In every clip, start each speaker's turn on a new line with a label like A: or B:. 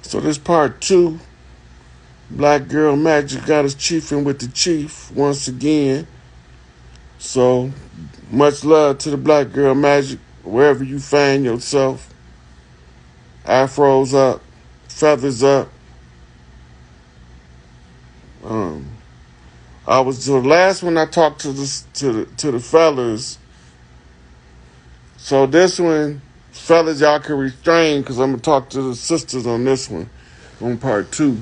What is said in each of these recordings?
A: So this part two, Black Girl Magic got us chiefing with the chief once again. So much love to the Black Girl Magic wherever you find yourself. Afros up, feathers up. Um, I was the last one I talked to the fellas. So this one, fellas, y'all can restrain because I'm gonna talk to the sisters on this one, on part two.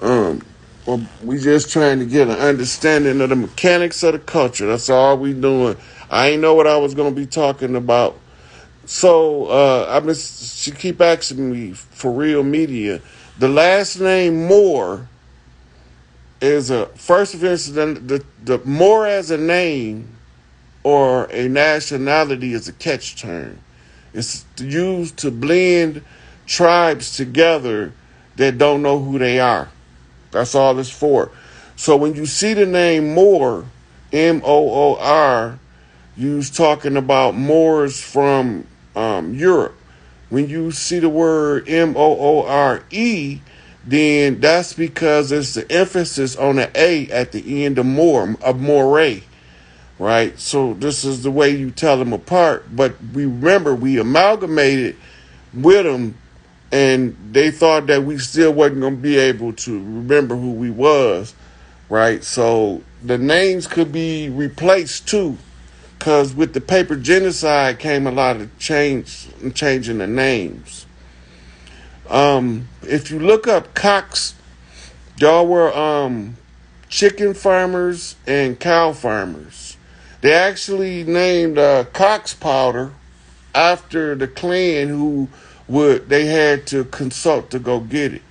A: Um, well, we just trying to get an understanding of the mechanics of the culture. That's all we doing. I ain't know what I was gonna be talking about. So she keep asking me for real media. The last name Moore is a first of instance. The Moore as a name or a nationality is a catch term. It's used to blend tribes together that don't know who they are. That's all it's for. So when you see the name Moor, Moor, you was talking about Moors from Europe. When you see the word Moore, then that's because it's the emphasis on the A at the end of more, of moray, right? So this is the way you tell them apart. But we remember we amalgamated with them, and they thought that we still wasn't gonna be able to remember who we was, right? So the names could be replaced too, because with the paper genocide came a lot of changing the names. If you look up Cox, y'all were chicken farmers and cow farmers. They actually named Cox powder after the clan who would they had to consult to go get it.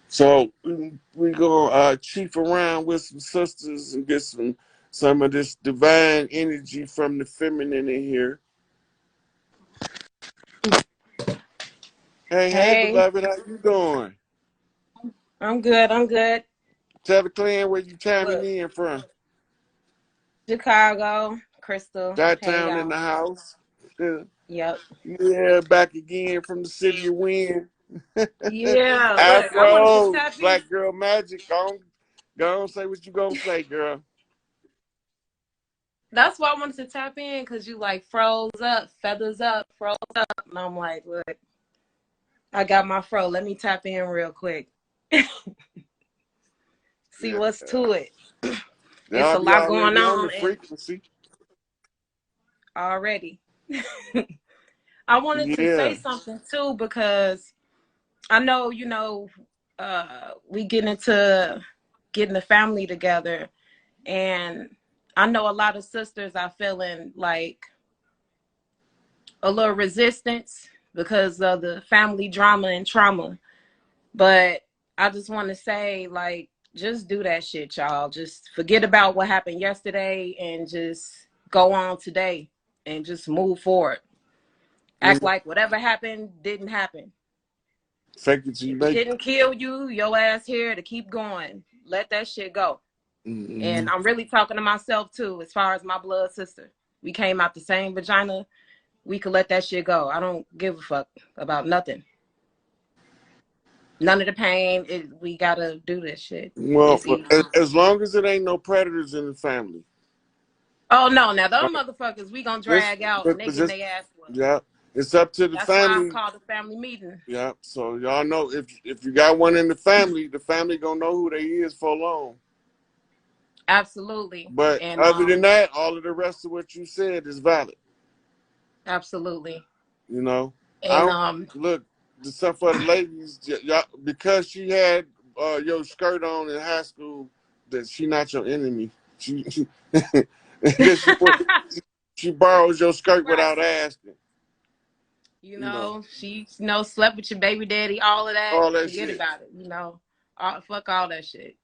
A: So we gonna chief around with some sisters and get some of this divine energy from the feminine in here. Hey,
B: Hey,
A: beloved, how you doing?
B: I'm good. I'm good.
A: Tell the clan where you timing
B: Look,
A: in from.
B: Chicago, Crystal.
A: Dot
B: Hey,
A: town in
B: y'all.
A: the house.
B: Yep.
A: Yeah, back again from the city of wind.
B: Yeah. Look, I wanted to
A: Afro,
B: tap in.
A: Black Girl Magic. Go on, say what you gonna say, girl.
B: That's why I wanted to tap in because you like froze up, feathers up, froze up, and I'm like, look, I got my fro. Let me tap in real quick. See
A: Yeah,
B: what's to it. It's a
A: y'all be
B: lot going
A: already on the
B: on and
A: frequency.
B: already. I wanted to say
A: Yeah,
B: something too because I know, we get into getting the family together. And I know a lot of sisters are feeling like a little resistance because of the family drama and trauma. But I just want to say, like, just do that shit, y'all. Just forget about what happened yesterday and just go on today and just move forward.
A: yeah.
B: Act like whatever happened didn't happen.
A: Fake it till you
B: If it
A: make
B: didn't kill you, your ass here to keep going. Let that shit go.
A: it. Mm-hmm.
B: And I'm really talking to myself too, as far as my blood sister. We came out the same vagina. We could let that shit go. I don't give a fuck about nothing. None of the pain. We gotta do this shit.
A: Well,
B: It's easy.
A: as long as it ain't no predators in the family.
B: Oh no, now
A: Uh,
B: those motherfuckers we gonna
A: Just,
B: drag out and
A: but
B: they getting
A: just,
B: their ass whooped.
A: yeah, it's up to the
B: That's why I
A: family.
B: called a family meeting.
A: Yeah, so y'all know if you got one in the family gonna know who they is for long.
B: Absolutely.
A: But
B: And
A: other than that, all of the rest of what you said is valid.
B: absolutely.
A: You know, I
B: And
A: don't look the stuff for the ladies. Y'all, because she had your skirt on in high school, that she not your enemy. She that she borrows your skirt
B: right.
A: without asking. You know,
B: She slept with your baby daddy, all of that.
A: all that
B: Forget
A: shit.
B: about it. Fuck all that shit.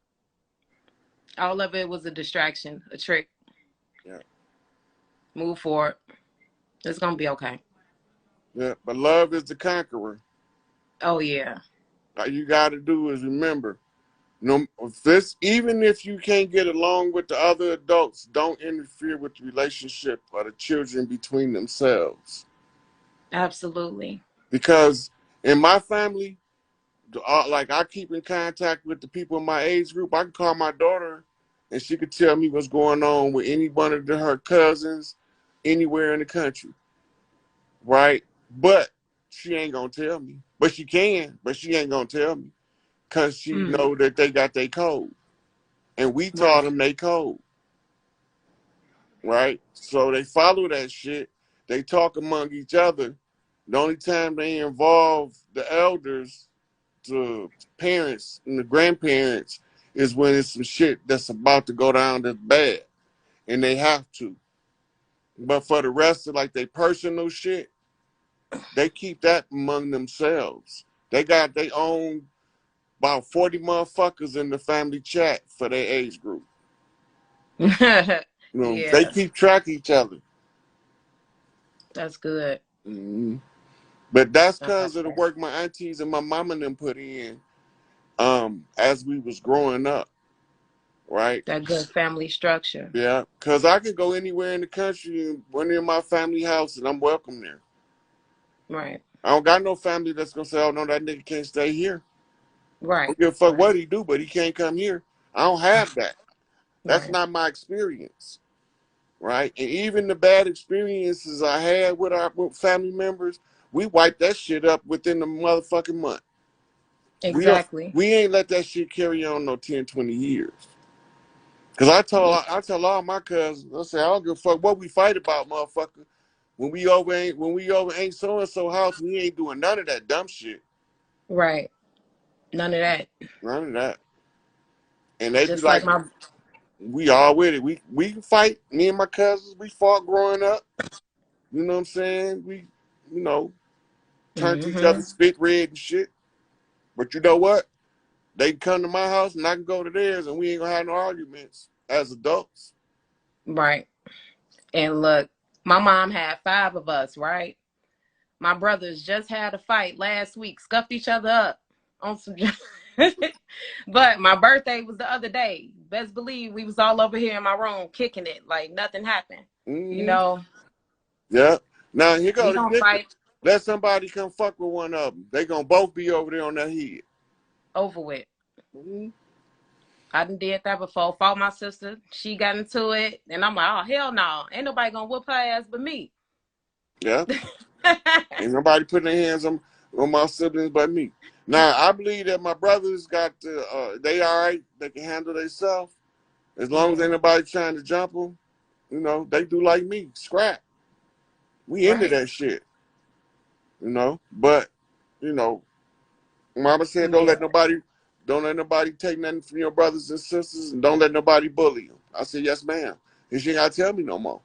B: All of it was a distraction, a trick.
A: Yeah,
B: Move forward. It's gonna be okay.
A: yeah. But love is the conqueror.
B: Oh yeah.
A: All you got to do is remember, No, even if you can't get along with the other adults, don't interfere with the relationship of the children between themselves.
B: Absolutely.
A: Because in my family, like I keep in contact with the people in my age group. I can call my daughter, and she could tell me what's going on with any one of her cousins anywhere in the country, right? But she ain't gonna tell me. But she can. But she ain't gonna tell me because she
B: Mm.
A: know that they got their code, and we taught
B: Right.
A: them they code, right? So they follow that shit. They talk among each other. The only time they involve the elders, the parents and the grandparents, is when it's some shit that's about to go down that's bad, and they have to. But for the rest of like their personal shit, they keep that among themselves. They got their own about 40 motherfuckers in the family chat for their age group. You know, they
B: Yeah,
A: keep track of each other.
B: that's good.
A: Mm-hmm. But that's
B: I like
A: because of the
B: that.
A: work my aunties and my mama and them put in as we was growing up, right?
B: That good family structure.
A: Yeah, because I could go anywhere in the country and run in my family house and I'm welcome there.
B: Right.
A: I don't got no family that's going to say, oh, no, that nigga can't stay here. I
B: Right.
A: don't give a fuck
B: Right.
A: what he do, but he can't come here. I don't have that. That's
B: Right.
A: not my experience, right? And even the bad experiences I had with family members, we wiped that shit up within the motherfucking month. We don't.
B: Exactly.
A: We ain't let that shit carry on no 10, 20 years. Cause
B: Yeah.
A: I tell all my cousins, I say I don't give a fuck what we fight about, motherfucker. When we over ain't so and so house, we ain't doing none of that dumb shit.
B: Right. None of that.
A: None of that. And they be
B: Just like
A: like,
B: my.
A: we all with it. We can fight. Me and my cousins, we fought growing up. You know what I'm saying? We, you know, turned to each other,
B: Hmm.
A: spit red and shit. But you know what? They can come to my house and I can go to theirs, and we ain't gonna have no arguments as adults.
B: Right. And look, my mom had 5 of us. Right. My brothers just had a fight last week, scuffed each other up on some. But my birthday was the other day. Best believe we was all over here in my room kicking it like nothing happened. You
A: Mm-hmm.
B: know,
A: Yeah. Now here go
B: we
A: the
B: gonna
A: kicker.
B: fight.
A: Let somebody come fuck with one of them. They gonna both be over there on their head.
B: Over with.
A: Mm-hmm.
B: I done did that before. Fought my sister. She got into it, and I'm like, oh hell no, ain't nobody gonna whoop her ass but me.
A: Yeah. Ain't nobody putting their hands on my siblings but me. Now I believe that my brothers got they all right. They can handle themselves as long as
B: Yeah.
A: ain't nobody trying to jump them. You know, they do like me, scrap. We into
B: Right.
A: that shit. You know, but you know, Mama said
B: Yeah.
A: don't let nobody take nothing from your brothers and sisters, and don't let nobody bully them. I said yes, ma'am. And she ain't gotta tell me no more.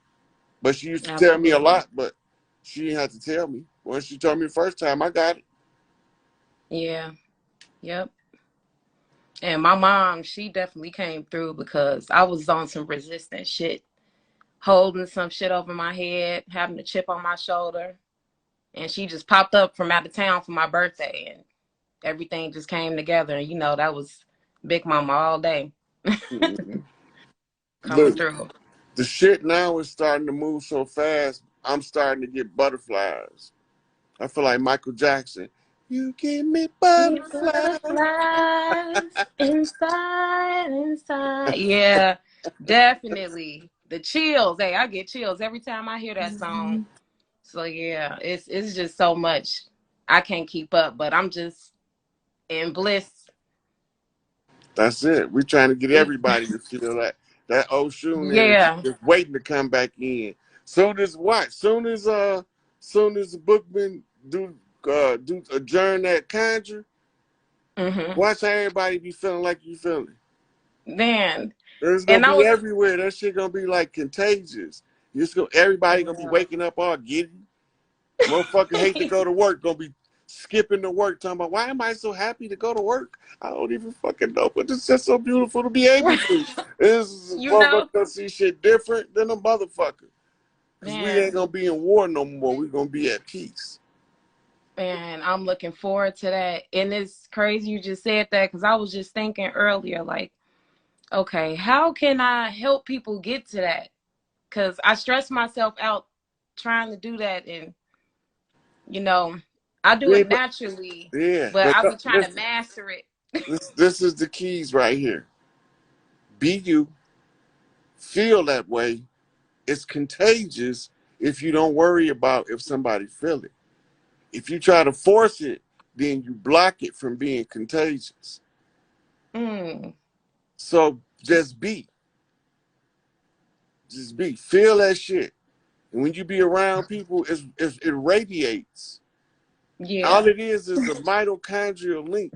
A: But she used to tell me a
B: Absolutely.
A: lot, but she didn't have to tell me. When she told me the first time, I got it.
B: Yeah. Yep. And my mom, she definitely came through because I was on some resistant shit, holding some shit over my head, having a chip on my shoulder. And she just popped up from out of town for my birthday, and everything just came together. And, that was Big Mama all day
A: Mhm.
B: coming
A: Look,
B: through.
A: the shit now is starting to move so fast. I'm starting to get butterflies. I feel like Michael Jackson. You give me
B: Me
A: butterflies.
B: butterflies inside. Yeah, definitely. The chills. Hey, I get chills every time I hear that song. So yeah, it's just so much. I can't keep up, but I'm just in bliss.
A: That's it. We're trying to get everybody to feel that Oshun energy,
B: Yeah.
A: just waiting to come back in. Soon as what? Soon as the Bookman do adjourn that conjure,
B: Hmm.
A: watch how everybody be feeling like you feeling.
B: Man,
A: It's gonna
B: and I
A: be
B: was.
A: everywhere. That shit gonna be like contagious. Everybody gonna be
B: Yeah.
A: waking up all giddy. Motherfucker hate to go to work. Gonna be skipping to work, talking about why am I so happy to go to work? I don't even fucking know, but it's just so beautiful to be able to. This
B: You
A: motherfucker
B: know,
A: gonna see shit different than a motherfucker. Cause we ain't
B: man.
A: gonna be in war no more. We gonna be at peace.
B: And I'm looking forward to that. And it's crazy you just said that, because I was just thinking earlier, like, okay, how can I help people get to that? Because I stress myself out trying to do that. And, you know, I do
A: Yeah,
B: it naturally,
A: yeah,
B: but
A: but
B: I be trying to
A: listen,
B: master it.
A: this is the keys right here. Be you, feel that way. It's contagious if you don't worry about if somebody feel it. If you try to force it, then you block it from being contagious.
B: Mm,
A: So just be, feel that shit. And when you be around people, it radiates. All
B: yeah.
A: it is a mitochondrial link.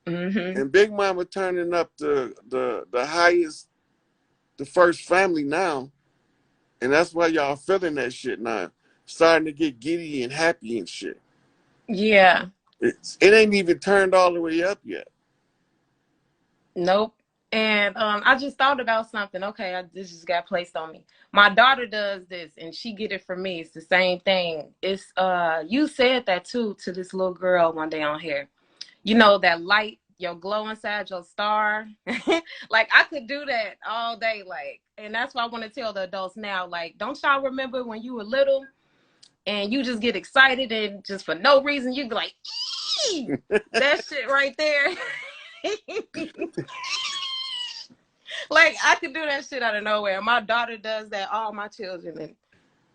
B: Hmm.
A: And Big Mama turning up the highest, the first family now, and that's why y'all feeling that shit now. Starting to get giddy and happy and shit.
B: Yeah.
A: It ain't even turned all the way up yet.
B: Nope. And I just thought about something. Okay, this just got placed on me. My daughter does this, and she get it from me. It's the same thing. It's you said that too to this little girl one day on here. You know that light, your glow inside your star. Like I could do that all day. Like, and that's why I want to tell the adults now. Like, don't y'all remember when you were little and you just get excited and just for no reason you be like, "Ee!" That shit right there. Like I could do that shit out of nowhere. My daughter does that, all my children, and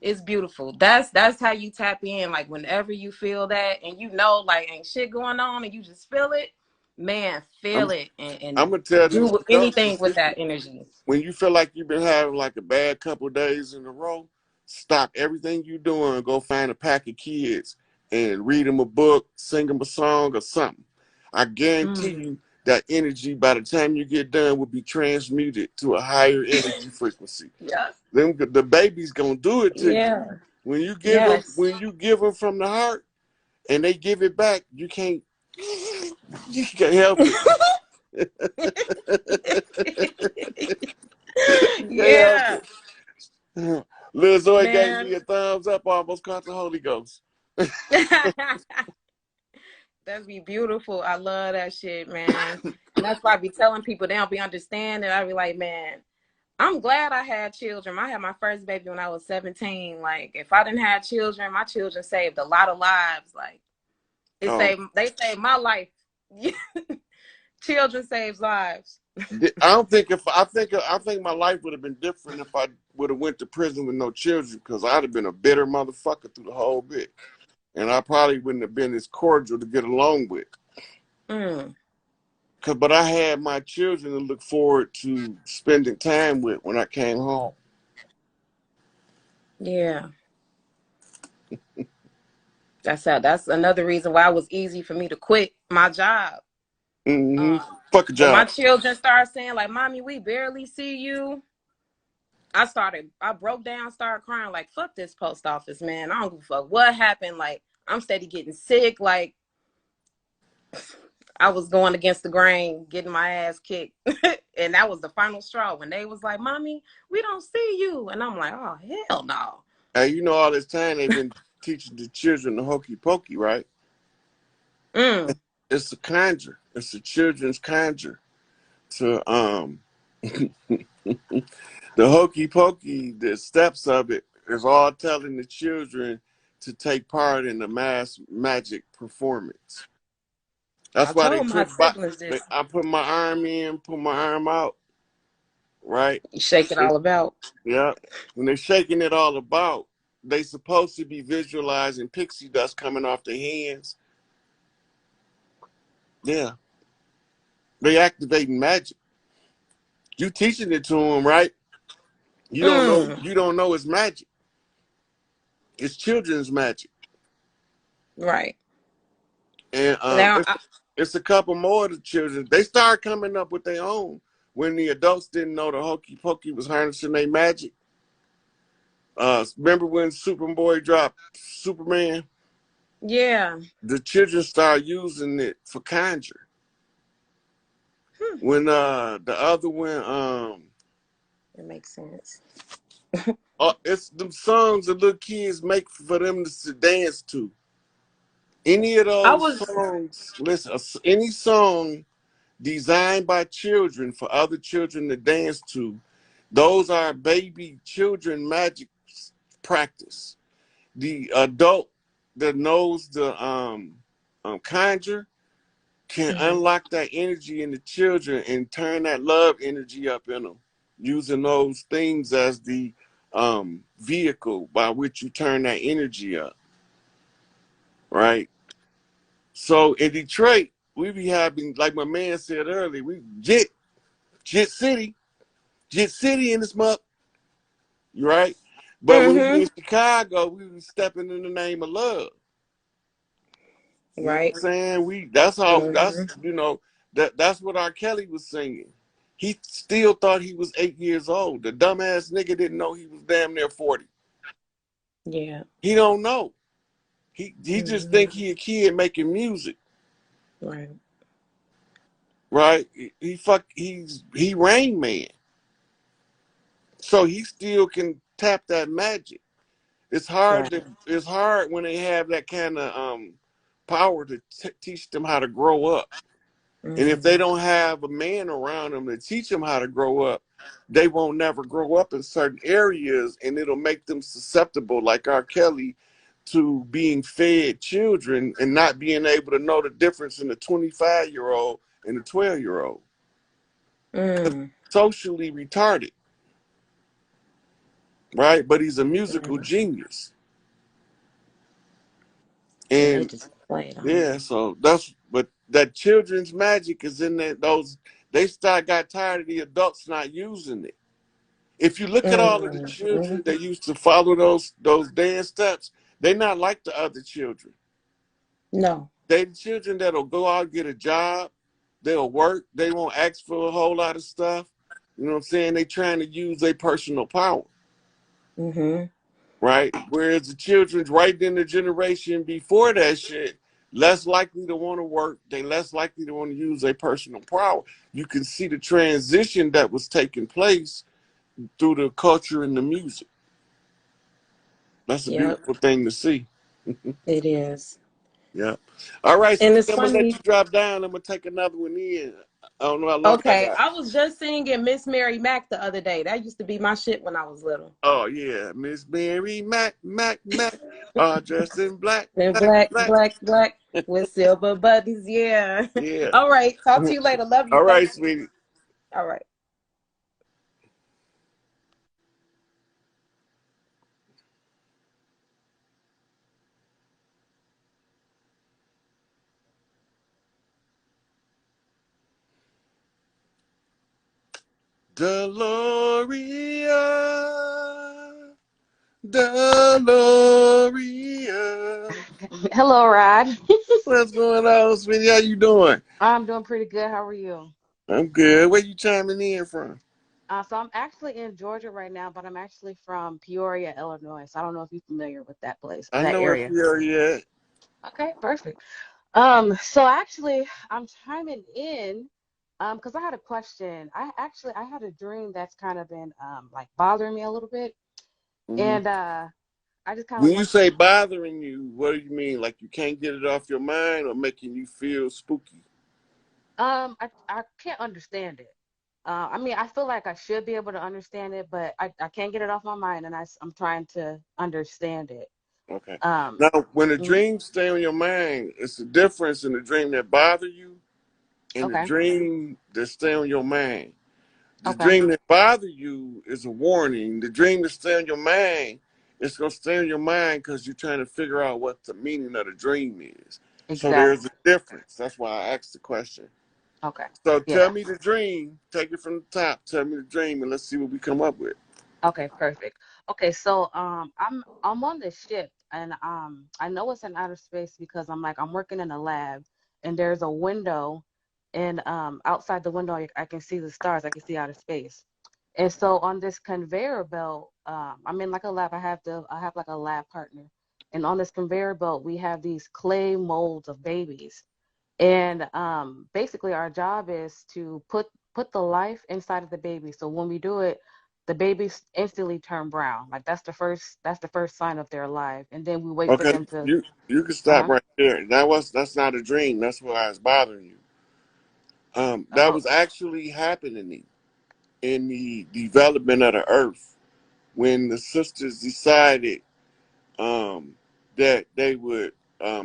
B: it's beautiful. That's how you tap in. Like whenever you feel that and you know like ain't shit going on and you just feel it, man,
A: I'm
B: feel it
A: I'm
B: and
A: gonna tell these
B: do
A: adults the
B: anything with
A: secret.
B: that energy.
A: When you feel like you've been having like a bad couple of days in a row, stop everything you're doing and go find a pack of kids and read them a book, sing them a song or something. I guarantee
B: Mm.
A: you that energy by the time you get done will be transmuted to a higher energy frequency.
B: Yeah.
A: The baby's gonna do it to you.
B: Yeah. Yes.
A: When you give them from the heart and they give it back, you can't help it. You can't help
B: Yeah.
A: it. Lil Zoe gave me
B: Man.
A: a thumbs up, almost caught the Holy Ghost.
B: That'd be beautiful. I love that shit, man. And that's why I be telling people they don't be understanding. I be like, man, I'm glad I had children. I had my first baby when I was 17. Like, if I didn't have children, my children saved a lot of lives. Like,
A: Um,
B: they saved my life. Children saves lives.
A: I don't think if I think my life would have been different if I would have went to prison with no children because I'd have been a bitter motherfucker through the whole bit, and I probably wouldn't have been as cordial to get along with.
B: Mm,
A: But I had my children to look forward to spending time with when I came home.
B: yeah. That's another reason why it was easy for me to quit my job.
A: Mm-hmm.
B: Um,
A: Fuck a
B: when my
A: job.
B: children started saying, like, Mommy, we barely see you, I broke down, started crying, like, fuck this post office, man. I don't give a fuck what happened. Like, I'm steady getting sick. Like, I was going against the grain, getting my ass kicked. And that was the final straw when they was like, Mommy, we don't see you. And I'm like, oh, hell no.
A: Hey, you know all this time they've been teaching the children the hokey pokey, right?
B: Mm,
A: It's a conjure. It's a children's conjure to the hokey pokey, the steps of it is all telling the children to take part in the mass magic performance. That's
B: I
A: why they
B: told my
A: trick.
B: siblings this.
A: I put my arm in, put my arm out, right?
B: You shake it
A: They,
B: all about.
A: yeah. When they're shaking it all about, they supposed to be visualizing pixie dust coming off their hands. Yeah, they activating magic. You teaching it to them, right? You don't know.
B: Mm,
A: You don't know it's magic. It's children's magic,
B: right.
A: and
B: Now,
A: it's a couple more of the children. They start coming up with their own when the adults didn't know the hokey pokey was harnessing their magic. Remember when Superboy dropped Superman?
B: yeah.
A: The children start using it for conjure.
B: Hmm.
A: When the other one,
B: It makes sense.
A: it's them songs that little kids make for them to dance to. Any of
B: I
A: those
B: was.
A: songs, listen, any song designed by children for other children to dance to, those are baby children magic practice. The adult that knows the conjure can
B: Mhm.
A: unlock that energy in the children and turn that love energy up in them, using those things as the vehicle by which you turn that energy up, right? So in Detroit, we be having, like my man said earlier, we Jit City in this month, right? But when we
B: Mhm.
A: in Chicago, we be stepping in the name of love. You know what
B: Right.
A: I'm saying? That's
B: Mhm.
A: that's what R. Kelly was singing. He still thought he was 8 years old. The dumbass nigga didn't know he was damn near 40.
B: Yeah.
A: He don't know. He just
B: Mhm.
A: think he a kid making music,
B: Right.
A: right? He Rain Man. So he still can tap that magic.
B: Right.
A: It's hard when they have that kind of power to teach them how to grow up. And if they
B: Mhm.
A: don't have a man around them to teach them how to grow up, they won't never grow up in certain areas, and it'll make them susceptible, like R. Kelly, to being fed children and not being able to know the difference in a 25-year-old and a 12-year-old.
B: Mm.
A: Socially retarded, right? But he's a musical
B: Mm.
A: genius.
B: And they
A: And
B: just played on it.
A: yeah, so but that children's magic is in that those they start got tired of the adults not using it. If you look at all of the
B: Mhm.
A: children that used to follow those dance steps, they're not like the other children.
B: No.
A: They the children that'll go out and get a job, they'll work, they won't ask for a whole lot of stuff. You know what I'm saying? They trying to use their personal power,
B: Mhm.
A: right? Whereas the children's right in the generation before that shit, less likely to want to work, they less likely to want to use their personal power. You can see the transition that was taking place through the culture and the music. That's a
B: Yep.
A: beautiful thing to see.
B: It is.
A: Yeah. All right,
B: And
A: sweetie,
B: it's
A: I'm gonna let
B: funny.
A: you drop down. I'm gonna take another one in. I don't know how long I
B: Okay,
A: got.
B: I was just singing Miss Mary Mack the other day. That used to be my shit when I was little.
A: Oh yeah, Miss Mary Mac, all dressed in black,
B: And
A: black,
B: black,
A: black.
B: black, black with silver buttons. Yeah.
A: Yeah.
B: All right. Talk to you later. Love you.
A: All
B: Thank
A: right,
B: you.
A: sweetie.
B: All right.
A: Deloria, Deloria.
C: Hello, Rod.
A: What's going on, sweetie? How you doing?
C: I'm doing pretty good. How are you?
A: I'm good. Where you chiming in from?
C: So I'm actually in Georgia right now, but I'm actually from Peoria, Illinois. So I don't know if you're familiar with that place,
A: I
C: that
A: know where
C: area.
A: Peoria at.
C: Okay, perfect. So actually I'm chiming in because I had a question. I had a dream that's kind of been like bothering me a little bit.
A: Mhm.
C: And I just kind of
A: When
C: like
A: you
C: want
A: say bothering you, what do you mean? Like you can't get it off your mind or making you feel spooky?
C: I can't understand it. I mean, I feel like I should be able to understand it, but I can't get it off my mind, and I'm trying to understand it.
A: Okay.
C: Um,
A: Now, when a
C: mhm,
A: dream stay on your mind, it's the difference in the dream that bother you and the
C: okay,
A: dream that stay on your mind. The
C: okay,
A: dream that bother you is a warning. The dream that stay on your mind, it's gonna stay on your mind because you're trying to figure out what the meaning of the dream is. So there's a
C: exactly.
A: difference. That's why I asked the question.
C: Okay,
A: So
C: yeah,
A: tell me the dream. Take it from the top. Tell me the dream, and let's see what we come up with.
C: okay, perfect. Okay, so I'm on this ship, and I know it's in outer space because I'm working in a lab, and there's a window, and outside the window I can see the stars. I can see outer space. And so on this conveyor belt, I'm in like a lab. I have like a lab partner, and on this conveyor belt we have these clay molds of babies, and basically our job is to put the life inside of the baby. So when we do it, the babies instantly turn brown. Like that's the first sign of they're alive. And then we wait for
A: Okay,
C: them to
A: you can stop
C: uh-huh.
A: right there. That's not a dream. That's why it's bothering you. That
C: Oh,
A: was actually happening in the development of the earth when the sisters decided um, that they would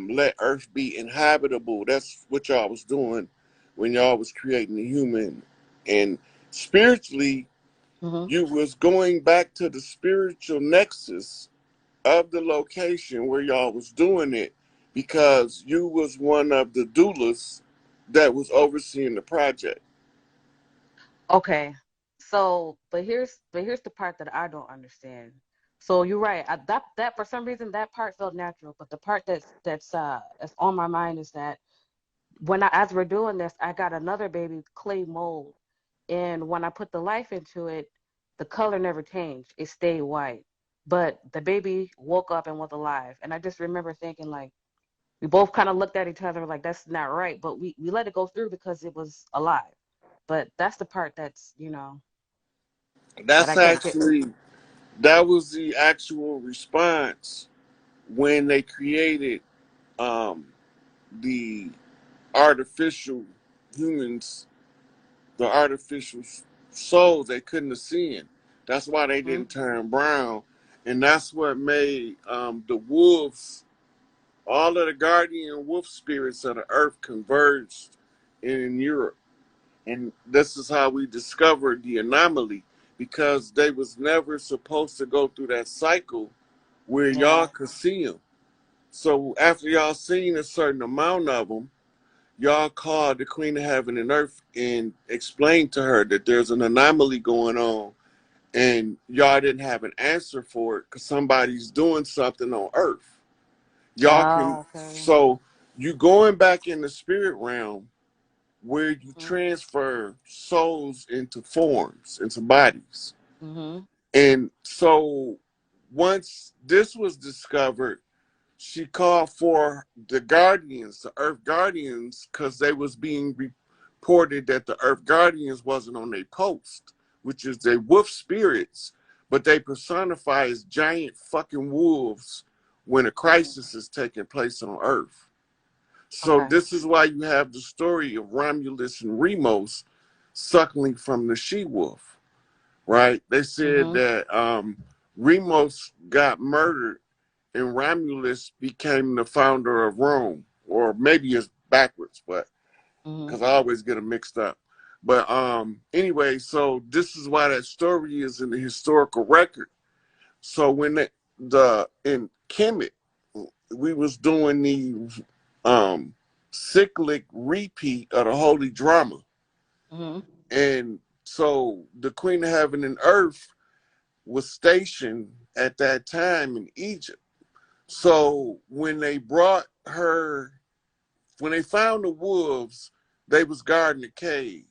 A: let earth be inhabitable. That's what y'all was doing when y'all was creating the human. And spiritually,
C: mm-hmm.
A: you was going back to the spiritual nexus of the location where y'all was doing it because you was one of the doulas that was overseeing the project.
C: Okay. So, but here's the part that I don't understand. So you're right. That for some reason that part felt natural, but the part that's on my mind is that as we're doing this, I got another baby clay mold, and when I put the life into it, the color never changed. It stayed white, but the baby woke up and was alive. And I just remember thinking like we both kind of looked at each other like that's not right, but we let it go through because it was alive. But that's the part that
A: That's
C: I can't get.
A: actually that was the actual response when they created um, the artificial humans, the artificial souls they couldn't have seen. That's why they
C: Hmm.
A: didn't turn brown, and that's what made the wolves, all of the guardian wolf spirits of the earth converged in Europe. And this is how we discovered the anomaly because they was never supposed to go through that cycle where y'all
C: Yeah.
A: could see them. So after y'all seen a certain amount of them, y'all called the Queen of Heaven and Earth and explained to her that there's an anomaly going on, and y'all didn't have an answer for it because somebody's doing something on Earth. Y'all can,
C: Oh, okay.
A: so you going back in the spirit realm where you
C: Mhm.
A: transfer souls into forms, into bodies.
C: Mhm.
A: And so once this was discovered, she called for the guardians, the earth guardians, because they was being reported that the earth guardians wasn't on their post, which is they wolf spirits, but they personify as giant fucking wolves when a crisis is taking place on earth. So
C: Okay.
A: this is why you have the story of Romulus and Remus suckling from the she-wolf, right? They said
C: Mhm.
A: that Remus got murdered and Romulus became the founder of Rome, or maybe it's backwards, but
C: Mhm.
A: because I always get them mixed up. But anyway, so this is why that story is in the historical record. So when the in Kemet, we was doing the cyclic repeat of the holy drama,
C: Mhm.
A: and so the Queen of Heaven and Earth was stationed at that time in Egypt. So when they brought her, when they found the wolves, they was guarding the cave.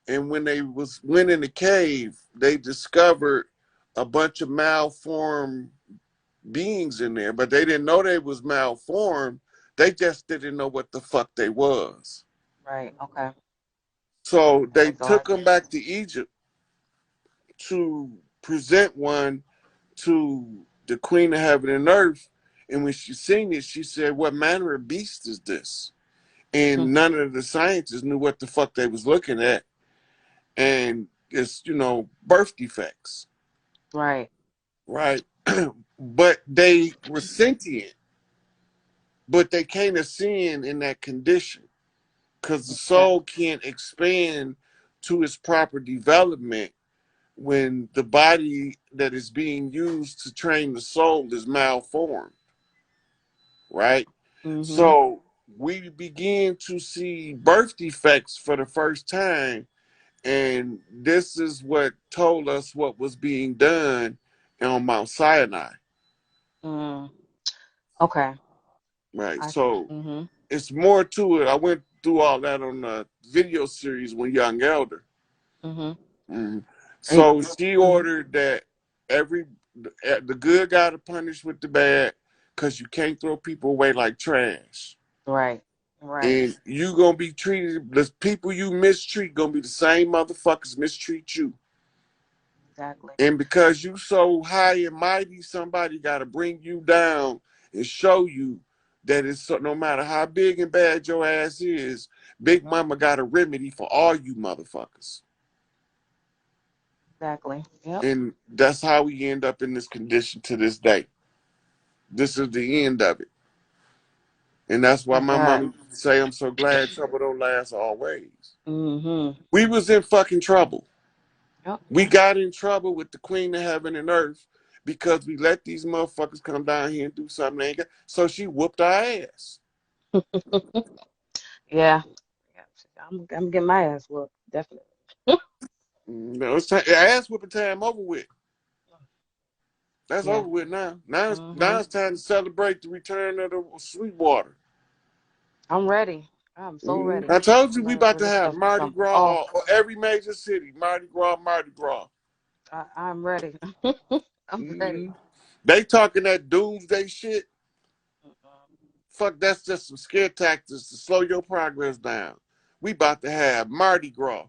A: And when they went in the cave, they discovered a bunch of malformed beings in there, but they didn't know they was malformed. They just didn't know what the fuck they was.
C: Right. Okay.
A: So they
C: Okay. So I.
A: took them back to Egypt to present one to the Queen of Heaven and Earth. And when she seen it, she said, "What manner of beast is this?"
C: Hmm.
A: And none of the scientists knew what the fuck they was looking at. And it's, birth defects,
C: Right.
A: right? But they were sentient, but they came to sin in that condition because the
C: Okay.
A: soul can't expand to its proper development when the body that is being used to train the soul is malformed, right?
C: Mhm.
A: So we begin to see birth defects for the first time, and this is what told us what was being done on Mount Sinai,
C: Mm. Okay.
A: right?
C: I.
A: So
C: Mhm.
A: it's more to it. I went through all that on the video series when Young Elder.
C: Mhm.
A: Mhm.
C: And.
A: So she
C: Mhm.
A: ordered that every the good got to punish with the bad because you can't throw people away like trash.
C: Right. Right.
A: And you gonna be treated, the people you mistreat gonna be the same motherfuckers mistreat you.
C: Exactly.
A: And because you so high and mighty, somebody got to bring you down and show you that it's so, no matter how big and bad your ass is, Big Mama got a remedy for all you motherfuckers.
C: Exactly. Yep.
A: And that's how we end up in this condition to this day. This is the end of it. And that's why
C: My
A: my
C: God.
A: mama say I'm so glad trouble don't last always.
C: Mm-hmm.
A: We was in fucking trouble.
C: Yep.
A: We got in trouble with the Queen of Heaven and Earth because we let these motherfuckers come down here and do something they ain't got. So she whooped our ass.
C: Yeah. Yeah. I'm getting my ass whooped. Definitely.
A: No, it's time, ass whooping time over with. That's
C: Yeah.
A: over with now. Now
C: Mm-hmm.
A: it's time to celebrate the return of the Sweetwater.
C: I'm ready. I'm so ready.
A: I told you we
C: I'm ready
A: about
C: for
A: to
C: this
A: have
C: stuff to
A: Mardi
C: come
A: Gras
C: off.
A: or every major city. Mardi Gras, Mardi Gras.
C: I'm ready. I'm ready.
A: Mm-hmm. They talking that doomsday shit.
C: Mm-mm.
A: Fuck, that's just some scare tactics to slow your progress down. We about to have Mardi Gras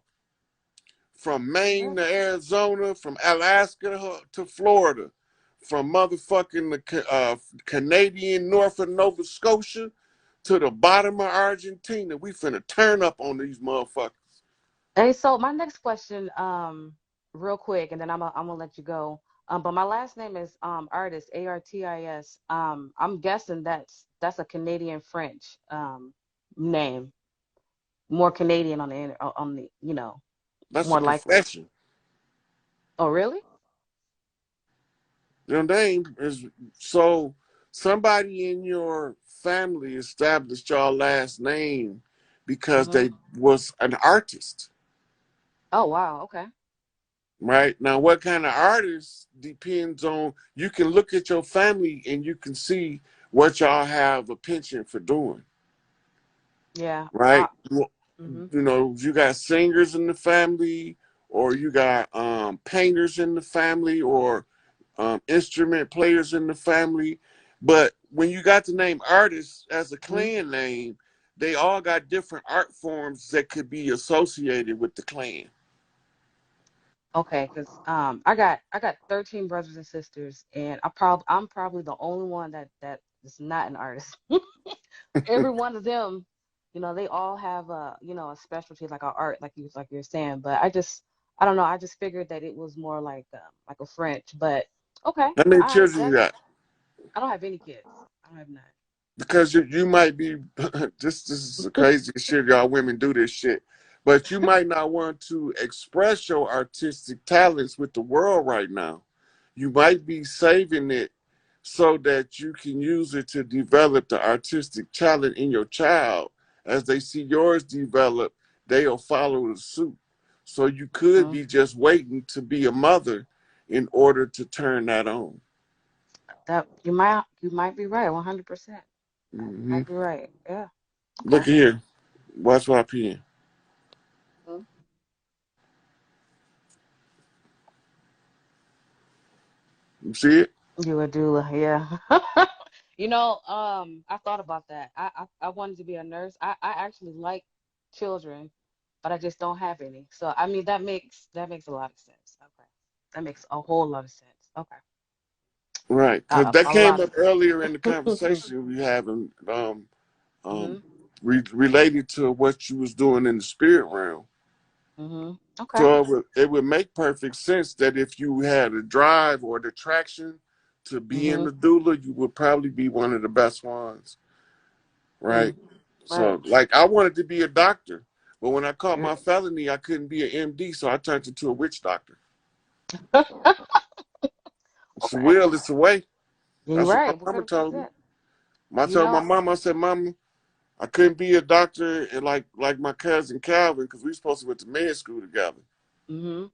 A: from Maine
C: Yeah.
A: to Arizona, from Alaska to Florida, from motherfucking the Canadian North of Nova Scotia to the bottom of Argentina. We finna turn up on these motherfuckers.
C: Hey, so my next question, real quick, and then I'm gonna let you go. But my last name is Artis, Artis. I'm guessing that's a Canadian French name, more Canadian on the
A: That's a
C: more likely.
A: profession.
C: Oh, really?
A: Your name is so somebody in your family established your last name because
C: Mm-hmm.
A: they was an artist.
C: Oh, wow. Okay.
A: Right now, what kind of artist depends on. You can look at your family and you can see what y'all have a penchant for doing.
C: Yeah.
A: Right,
C: Mm-hmm.
A: you know, you got singers in the family, or you got painters in the family, or instrument players in the family. But when you got the name artist as a
C: Mm-hmm.
A: clan name, they all got different art forms that could be associated with the clan.
C: Okay, because I got 13 brothers and sisters, and I'm probably the only one that is not an artist. Every one of them, they all have a specialty like a art, like you're saying. But I don't know. I just figured that it was more like a French. But okay,
A: How many
C: all right.
A: children you got?
C: I don't have any kids. I don't have none.
A: Because you might be this is the craziest shit. Y'all women do this shit, but you might not want to express your artistic talents with the world right now. You might be saving it so that you can use it to develop the artistic talent in your child. As they see yours develop, they'll follow the suit. So you could
C: Hmm.
A: be just waiting to be a mother in order to turn that on.
C: That you might be right, 100%. You
A: Hmm.
C: might be right. Yeah.
A: Look
C: Okay.
A: at here. Watch my pen.
C: Mhm.
A: You see it?
C: You a doula, yeah. I thought about that. I wanted to be a nurse. I actually like children, but I just don't have any. So I mean that makes a lot of sense. Okay. That makes a whole lot of sense. Okay.
A: Right, because that
C: A
A: came
C: lot
A: up
C: of
A: earlier in the
C: sense.
A: conversation we having, um,
C: Mhm.
A: related to what you was doing in the spirit realm.
C: Mhm. Okay.
A: So it would make perfect sense that if you had a drive or the traction to be in
C: Mhm.
A: the doula, you would probably be one of the best ones, right?
C: Mm. Right.
A: So, like, I wanted to be a doctor, but when I caught
C: You're
A: my felony, I couldn't be an MD, so I turned into a witch doctor. It's a
C: okay.
A: will, it's a way.
C: You're
A: That's what my
C: right.
A: mama told me.
C: 100%.
A: I
C: You
A: told my
C: know.
A: mama, I said, Mama, I couldn't be a doctor and like my cousin Calvin because we supposed to went to med school together.
C: Mhm.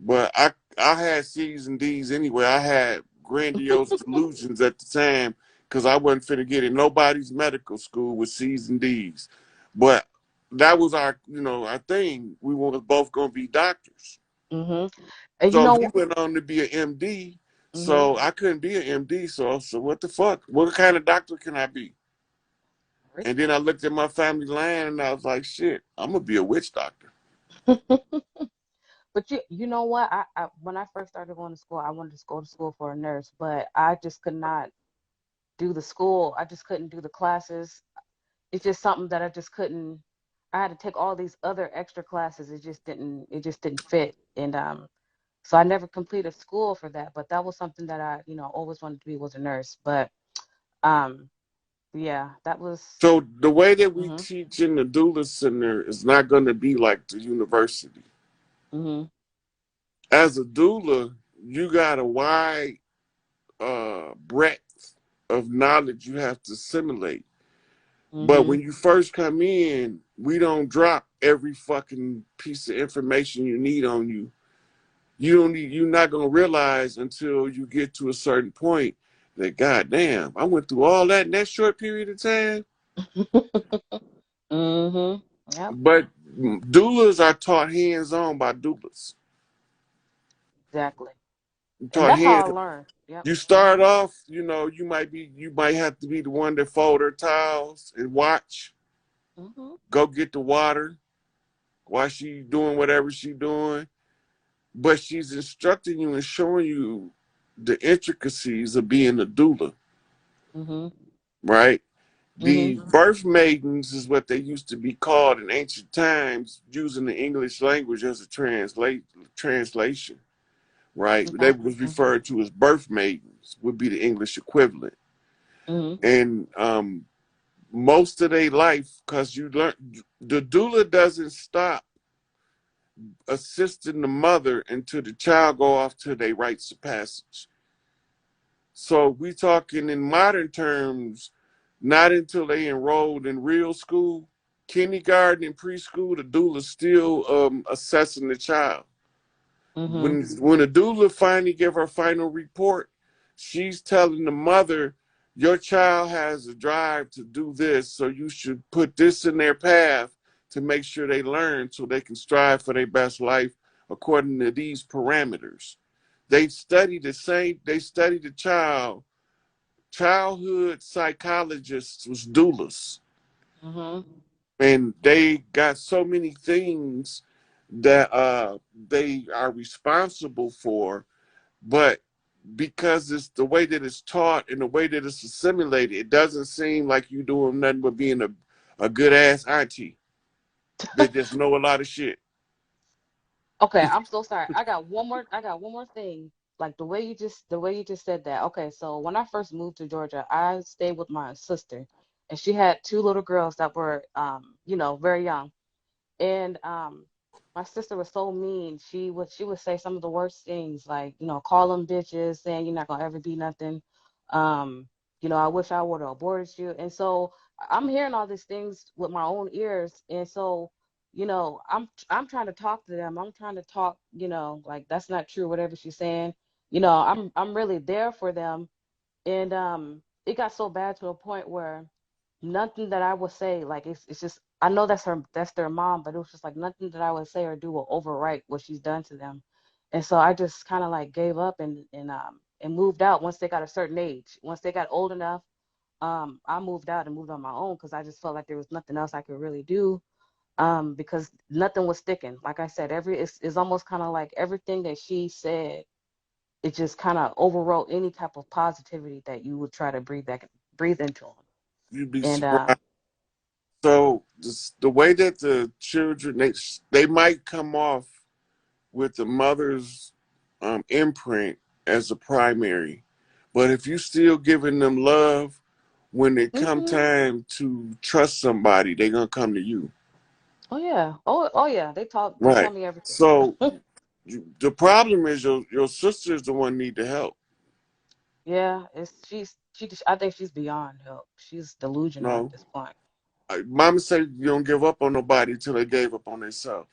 A: But I had C's and D's anyway. I had grandiose delusions at the time because I wasn't finna get in nobody's medical school with C's and D's. But that was our thing. We were both gonna be doctors.
C: Mhm. And
A: So he went on to be an MD.
C: mhm.
A: So I couldn't be an MD. So what the fuck? What kind of doctor can I be? And then I looked at my family line and I was like, shit, I'm gonna be a witch doctor.
C: But you know what? I when I first started going to school, I wanted to go to school for a nurse, but I just could not do the school. I just couldn't do the classes. It's just something that I just couldn't. I had to take all these other extra classes. It just didn't fit. And so I never completed school for that, but that was something that I, always wanted to be was a nurse. But um yeah, that was
A: So the way that we
C: mhm.
A: teach in the doula center is not going to be like the university.
C: Mhm.
A: As a doula, you got a wide breadth of knowledge you have to assimilate. But
C: Mhm.
A: when you first come in, we don't drop every fucking piece of information you need on you. You're not gonna realize until you get to a certain point that goddamn, I went through all that in that short period of time.
C: Mhm. Yep,
A: But doulas are taught hands on by doulas.
C: exactly.
A: You're
C: And
A: taught
C: that's how I
A: hands.
C: learned. Yep.
A: You start
C: Mhm.
A: off, you might have to be the one that fold her towels and watch,
C: Mhm.
A: go get the water while she doing whatever she doing. But she's instructing you and showing you the intricacies of being a doula,
C: Mhm.
A: right?
C: Mhm.
A: The birth maidens is what they used to be called in ancient times, using the English language as a translation, right? They
C: Okay.
A: was
C: Mhm.
A: referred to as birth maidens, would be the English equivalent.
C: Mhm.
A: And most of their life, because you learn, the doula doesn't stop assisting the mother until the child go off to their rites of passage. So we talking in modern terms, not until they enrolled in real school, kindergarten and preschool, the doula still assessing the child.
C: Mhm.
A: When the doula finally give her final report, she's telling the mother, your child has a drive to do this, so you should put this in their path to make sure they learn so they can strive for their best life according to these parameters. They study the child. Childhood psychologists was doulas,
C: Mhm.
A: and they got so many things that they are responsible for, but because it's the way that it's taught and the way that it's assimilated, it doesn't seem like you doing nothing but being a good ass auntie that just know a lot of shit.
C: Okay, I'm so sorry. I got one more thing. Like the way you just said that. Okay, so when I first moved to Georgia, I stayed with my sister, and she had two little girls that were very young. And my sister was so mean. She would say some of the worst things, like, call them bitches, saying you're not gonna ever be nothing. Um, I wish I would have aborted you. And so I'm hearing all these things with my own ears. And so, I'm trying to talk to them. I'm trying to talk, like that's not true, whatever she's saying. I'm really there for them. And it got so bad to a point where nothing that I would say, like it's just I know that's their mom, but it was just like nothing that I would say or do will overwrite what she's done to them. And so I just kind of like gave up and moved out once they got a certain age. Once they got old enough, I moved out and moved on my own because I just felt like there was nothing else I could really do. Because nothing was sticking. Like I said, it's almost kind of like everything that she said, it just kind of overwrote any type of positivity that you would try to breathe into them.
A: You'd be
C: And
A: surprised. So the way that the children they might come off with the mother's imprint as a primary, but if you still giving them love, when it come
C: mhm.
A: time to trust somebody, they gonna come to you,
C: Oh yeah. Oh yeah. They
A: right?
C: told me everything.
A: So the problem is your sister is the one need the help.
C: Yeah, I think she's beyond help. She's delusional at
A: No,
C: this point.
A: Mama say you don't give up on nobody till they gave up on themselves,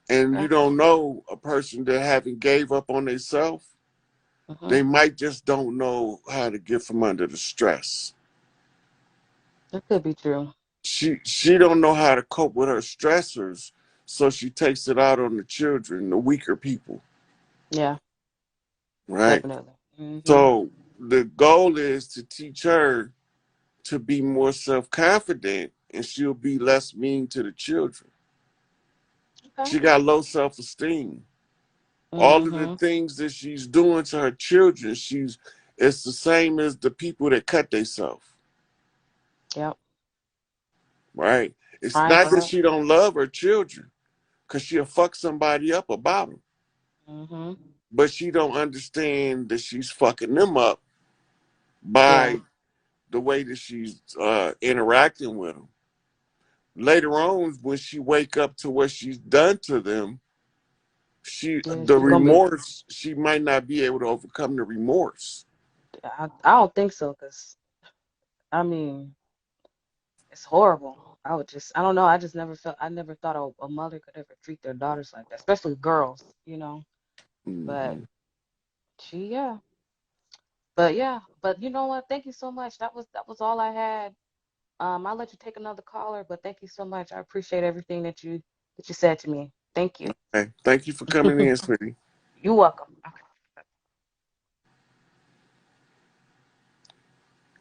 A: and you
C: Okay.
A: don't know a person that haven't gave up on themselves.
C: Mhm.
A: They might just don't know how to get from under the stress.
C: That could be true.
A: She don't know how to cope with her stressors, so she takes it out on the children, the weaker people,
C: Yeah,
A: right?
C: definitely. Mhm.
A: So the goal is to teach her to be more self-confident, and she'll be less mean to the children.
C: Okay.
A: She got low self-esteem. All of the
C: Mm-hmm.
A: things that she's doing to her children, it's the same as the people that cut themselves,
C: Yep.
A: right? It's
C: Trying
A: not
C: for
A: that
C: her.
A: she don't love her children, because she'll fuck somebody up about them,
C: Mm-hmm.
A: but she don't understand that she's fucking them up
C: Yeah.
A: by the way that she's interacting with them. Later on, when she wake up to what she's done to them,
C: Yeah,
A: the
C: she's gonna be.
A: remorse, she might not be able to overcome the remorse.
C: I don't think so, cause I mean, it's horrible. I don't know. I never thought a mother could ever treat their daughters like that, especially girls, you know. But
A: Hmm.
C: yeah. But yeah, but you know what? Thank you so much. That was all I had. I'll let you take another caller, but thank you so much. I appreciate everything that you said to me. Thank you.
A: Okay. Thank you for coming in, sweetie.
C: You're welcome. Okay.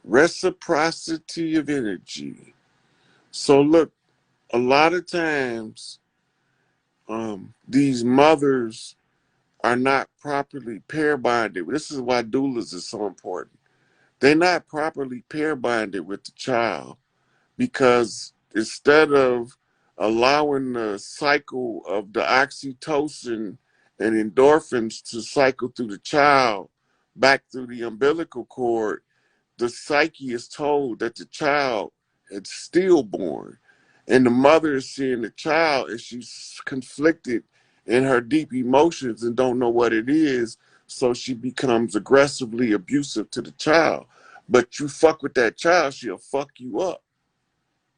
A: Reciprocity of energy. So look, a lot of times, these mothers are not properly pair bonded. This is why doulas is so important. They're not properly pair bonded with the child, because instead of allowing the cycle of the oxytocin and endorphins to cycle through the child back through the umbilical cord, the psyche is told that the child is stillborn, and the mother is seeing the child and she's conflicted in her deep emotions and don't know what it is, so she becomes aggressively abusive to the child. But you fuck with that child, she'll fuck you up,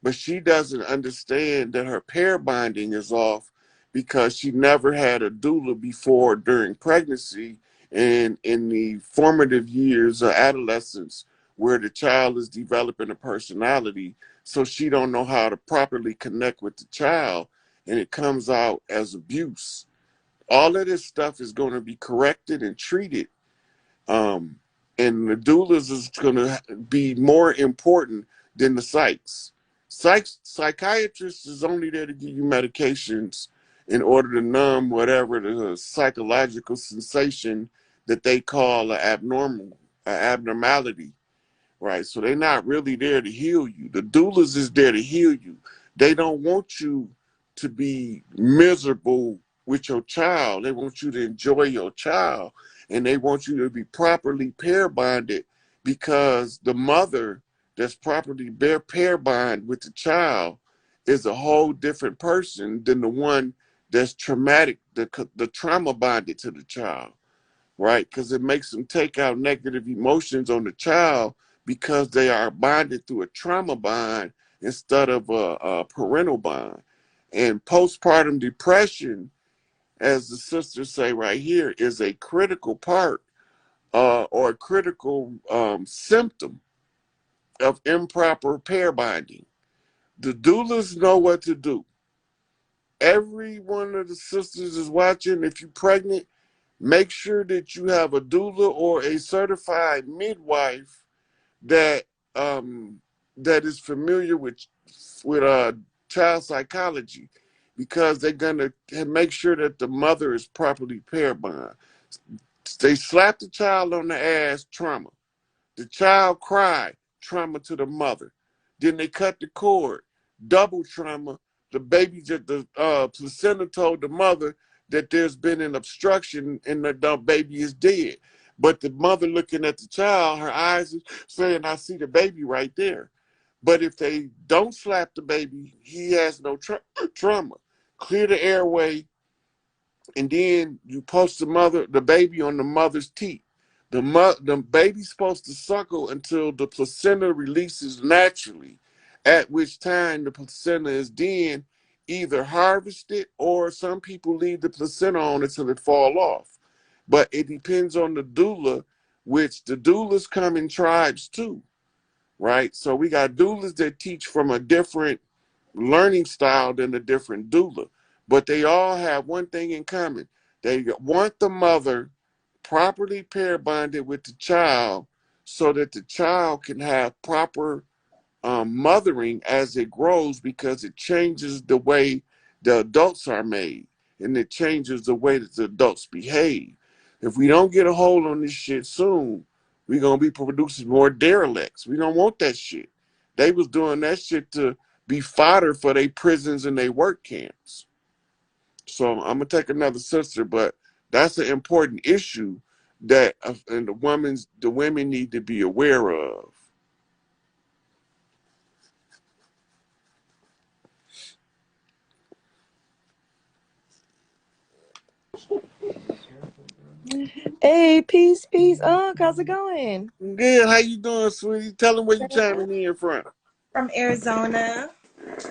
A: but she doesn't understand that her pair binding is off because she never had a doula before during pregnancy and in the formative years of adolescence, where the child is developing a personality. So she don't know how to properly connect with the child, and it comes out as abuse. All of this stuff is going to be corrected and treated, um, and the doulas is going to be more important than the psychs. Psychiatrists is only there to give you medications in order to numb whatever the psychological sensation that they call an abnormality, right? So they're not really there to heal you. The doulas is there to heal you. They don't want you to be miserable with your child. They want you to enjoy your child, and they want you to be properly pair bonded, because the mother that's properly pair bond with the child is a whole different person than the one that's traumatic, the trauma bonded to the child, right? Because it makes them take out negative emotions on the child because they are bonded through a trauma bond instead of a parental bond. And postpartum depression, as the sisters say right here, is a critical part or a critical symptom of improper pair bonding. The doulas know what to do. Every one of the sisters is watching. If you're pregnant, make sure that you have a doula or a certified midwife that um, that is familiar with child psychology, because they're gonna make sure that the mother is properly pair bond. They slap the child on the ass, trauma. The child cried, trauma to the mother. Then they cut the cord, double trauma. The baby, the placenta told the mother that there's been an obstruction and the baby is dead. But the mother looking at the child, her eyes is saying, I see the baby right there. But if they don't slap the baby, he has no trauma. Clear the airway, and then you post the baby on the mother's teeth. The baby's supposed to suckle until the placenta releases naturally, at which time the placenta is then either harvested, or some people leave the placenta on until it fall off. But it depends on the doula, which the doulas come in tribes too, right? So we got doulas that teach from a different learning style than a different doula, but they all have one thing in common. They want the mother properly pair bonded with the child, so that the child can have proper mothering as it grows, because it changes the way the adults are made, and it changes the way that the adults behave. If we don't get a hold on this shit soon, we're gonna be producing more derelicts. We don't want that shit. They was doing that shit to be fodder for their prisons and their work camps. So I'm gonna take another sister, but that's an important issue that and the women need to be aware of.
D: Hey, peace, peace. How's it going?
A: Good, how you doing, sweetie? Tell them where you chiming in from.
D: From Arizona.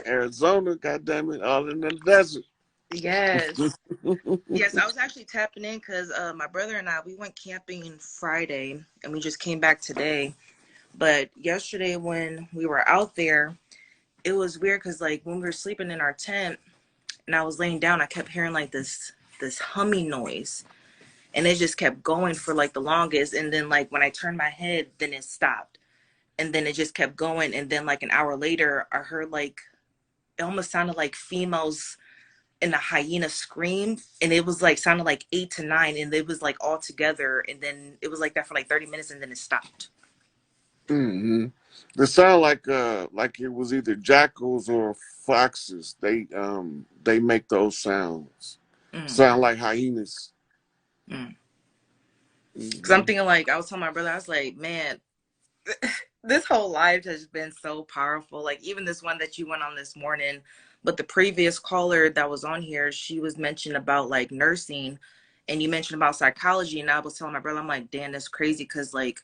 A: Arizona, goddamn it, all in the desert.
D: Yes. Yes, I was actually tapping in because my brother and I, we went camping Friday and we just came back today. But yesterday when we were out there, it was weird because like when we were sleeping in our tent and I was laying down, I kept hearing like this humming noise. And it just kept going for like the longest. And then like when I turned my head, then it stopped. And then it just kept going. And then like an hour later, I heard like it almost sounded like females in a hyena scream, and it was like sounded like 8 to 9, and it was like all together, and then it was like that for like 30 minutes, and then it stopped.
A: Mm-hmm. They sound like it was either jackals or foxes. They make those sounds.
D: Mm,
A: Sound like hyenas.
D: mm. Because I'm
A: Mm-hmm.
D: thinking like I was telling my brother, I was like, man, this whole life has been so powerful. Like even this one that you went on this morning, but the previous caller that was on here, she was mentioning about like nursing, and you mentioned about psychology, and I was telling my brother, I'm like, damn, that's crazy because like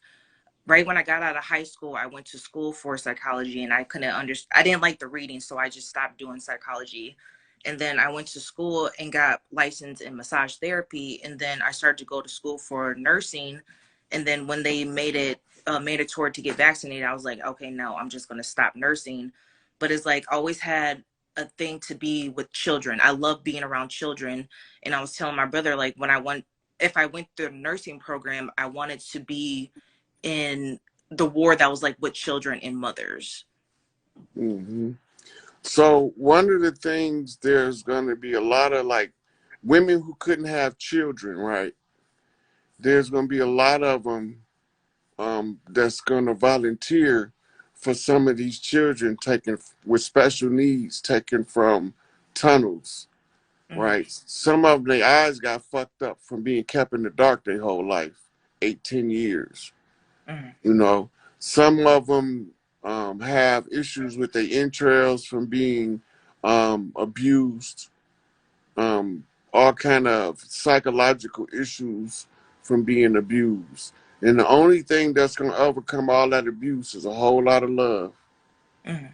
D: right when I got out of high school, I went to school for psychology and I couldn't understand. I didn't like the reading, so I just stopped doing psychology. And then I went to school and got licensed in massage therapy. And then I started to go to school for nursing. And then when they made it mandatory to get vaccinated, I was like, okay, no, I'm just going to stop nursing. But it's like I always had a thing to be with children. I love being around children. And I was telling my brother, like, if I went through the nursing program, I wanted to be in the war that was like with children and mothers.
A: Mm-hmm. So one of the things, there's going to be a lot of like women who couldn't have children, right? There's going to be a lot of them that's going to volunteer for some of these children taken with special needs, taken from tunnels,
D: Mm,
A: right? Some of them, their eyes got fucked up from being kept in the dark their whole life, 8, 10 years.
D: mm,
A: You know, some of them have issues with their entrails from being abused, all kind of psychological issues from being abused. And the only thing that's going to overcome all that abuse is a whole lot of love.
D: mm.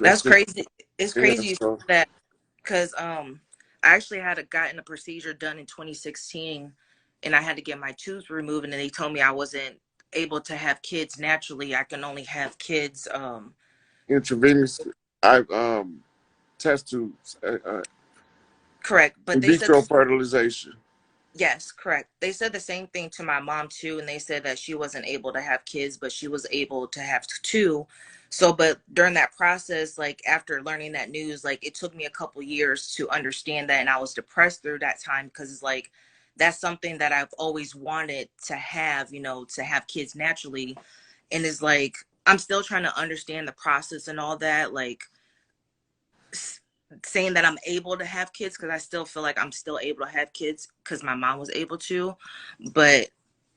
A: That's
D: That's
A: just,
D: crazy. It's
A: yeah,
D: crazy you
A: so
D: said that because I actually had gotten a procedure done in 2016, and I had to get my tubes removed, and then they told me I wasn't able to have kids naturally. I can only have kids.
A: intravenous, I test tubes,
D: Correct, but
A: in
D: they said
A: vitro
D: this.
A: fertilization.
D: Yes, correct. They said the same thing to my mom too, and they said that she wasn't able to have kids, but she was able to have two. So, but during that process, like after learning that news, like it took me a couple years to understand that, and I was depressed through that time because it's like that's something that I've always wanted to have, to have kids naturally, and it's like I'm still trying to understand the process and all that, like saying that I'm able to have kids because I still feel like I'm still able to have kids because my mom was able to. But